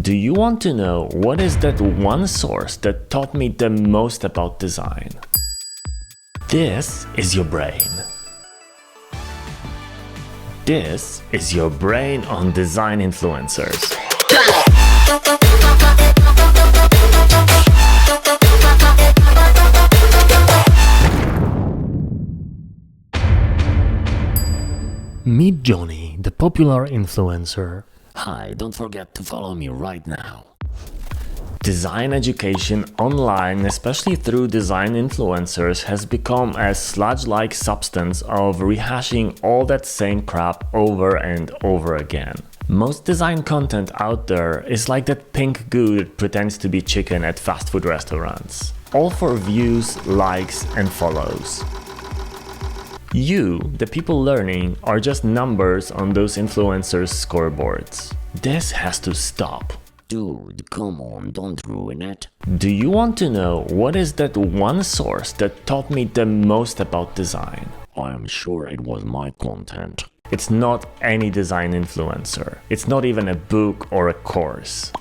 Do you want to know what is that one source that taught me the most about design? This is your brain. This is your brain on design influencers. Meet Johnny, the popular influencer. Hi, don't forget to follow me right now. Design education online, especially through design influencers, has become a sludge-like substance of rehashing all that same crap over and over again. Most design content out there is like that pink goo that pretends to be chicken at fast food restaurants. All for views, likes, and follows. You, the people learning, are just numbers on those influencers' scoreboards. This has to stop. Dude, come on, don't ruin it. Do you want to know what is that one source that taught me the most about design? I am sure it was my content. It's not any design influencer. It's not even a book or a course.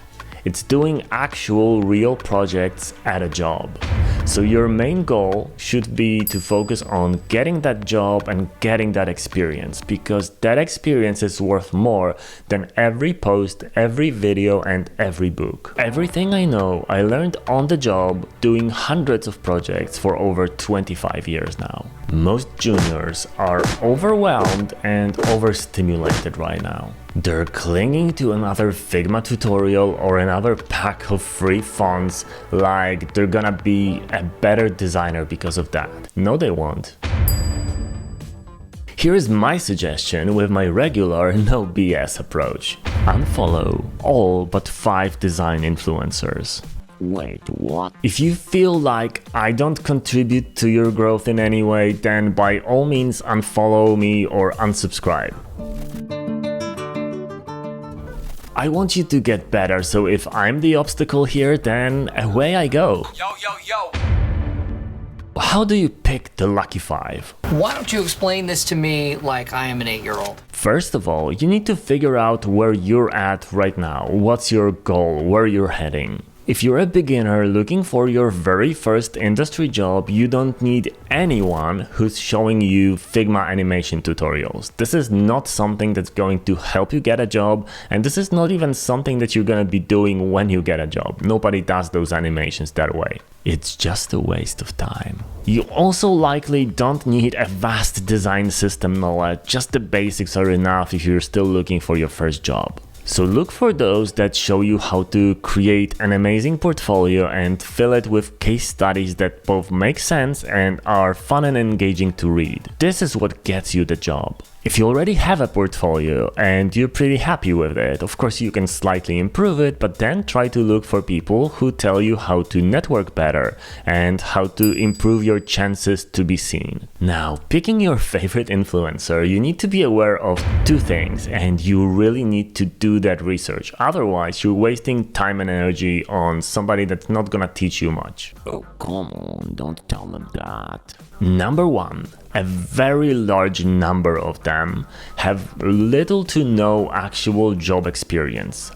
It's doing actual real projects at a job. So your main goal should be to focus on getting that job and getting that experience, because that experience is worth more than every post, every video, and every book. Everything I know, I learned on the job doing hundreds of projects for over 25 years now. Most juniors are overwhelmed and overstimulated right now. They're clinging to another Figma tutorial or another pack of free fonts like they're gonna be a better designer because of that. No, they won't. Here is my suggestion with my regular no BS approach. Unfollow all but 5 design influencers. Wait, what? If you feel like I don't contribute to your growth in any way, then by all means unfollow me or unsubscribe. I want you to get better, so if I'm the obstacle here, then away I go. Yo. How do you pick the lucky 5? Why don't you explain this to me like I am an 8-year-old? First of all, you need to figure out where you're at right now. What's your goal? Where you're heading? If you're a beginner looking for your very first industry job, you don't need anyone who's showing you Figma animation tutorials. This is not something that's going to help you get a job, and this is not even something that you're gonna be doing when you get a job. Nobody does those animations that way. It's just a waste of time. You also likely don't need a vast design system knowledge. Just the basics are enough if you're still looking for your first job. So look for those that show you how to create an amazing portfolio and fill it with case studies that both make sense and are fun and engaging to read. This is what gets you the job. If you already have a portfolio and you're pretty happy with it, of course you can slightly improve it, but then try to look for people who tell you how to network better and how to improve your chances to be seen. Now, picking your favorite influencer, you need to be aware of 2 things, and you really need to do that research. Otherwise, you're wasting time and energy on somebody that's not gonna teach you much. Oh, come on, don't tell them that. Number 1, a very large number of them have little to no actual job experience.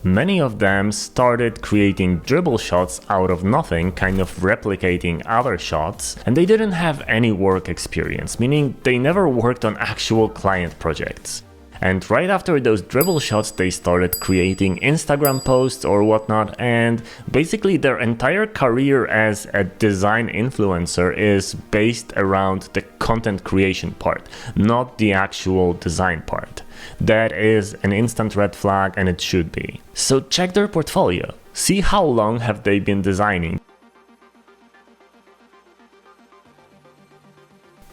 Many of them started creating dribble shots out of nothing, kind of replicating other shots, and they didn't have any work experience, meaning they never worked on actual client projects. And right after those dribble shots, they started creating Instagram posts or whatnot, and basically their entire career as a design influencer is based around the content creation part, not the actual design part. That is an instant red flag, and it should be. So check their portfolio. See how long have they been designing.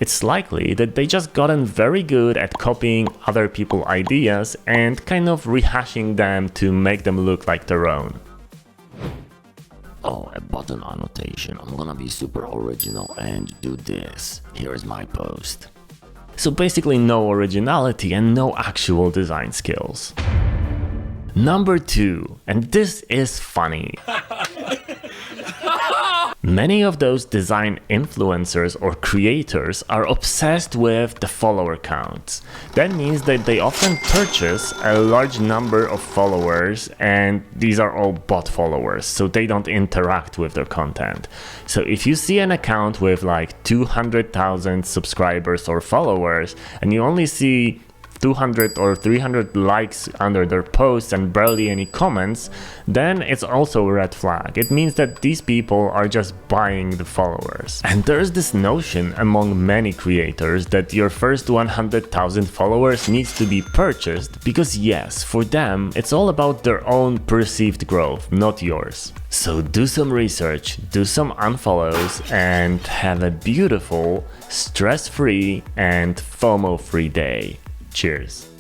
It's likely that they just gotten very good at copying other people's ideas and kind of rehashing them to make them look like their own. Oh, a button annotation. I'm gonna be super original and do this. Here is my post. So basically no originality and no actual design skills. Number 2, and this is funny. Many of those design influencers or creators are obsessed with the follower counts. That means that they often purchase a large number of followers, and these are all bot followers, so they don't interact with their content. So if you see an account with like 200,000 subscribers or followers, and you only see 200 or 300 likes under their posts and barely any comments, then it's also a red flag. It means that these people are just buying the followers. And there's this notion among many creators that your first 100,000 followers needs to be purchased because yes, for them, it's all about their own perceived growth, not yours. So do some research, do some unfollows, and have a beautiful, stress-free and FOMO-free day. Cheers.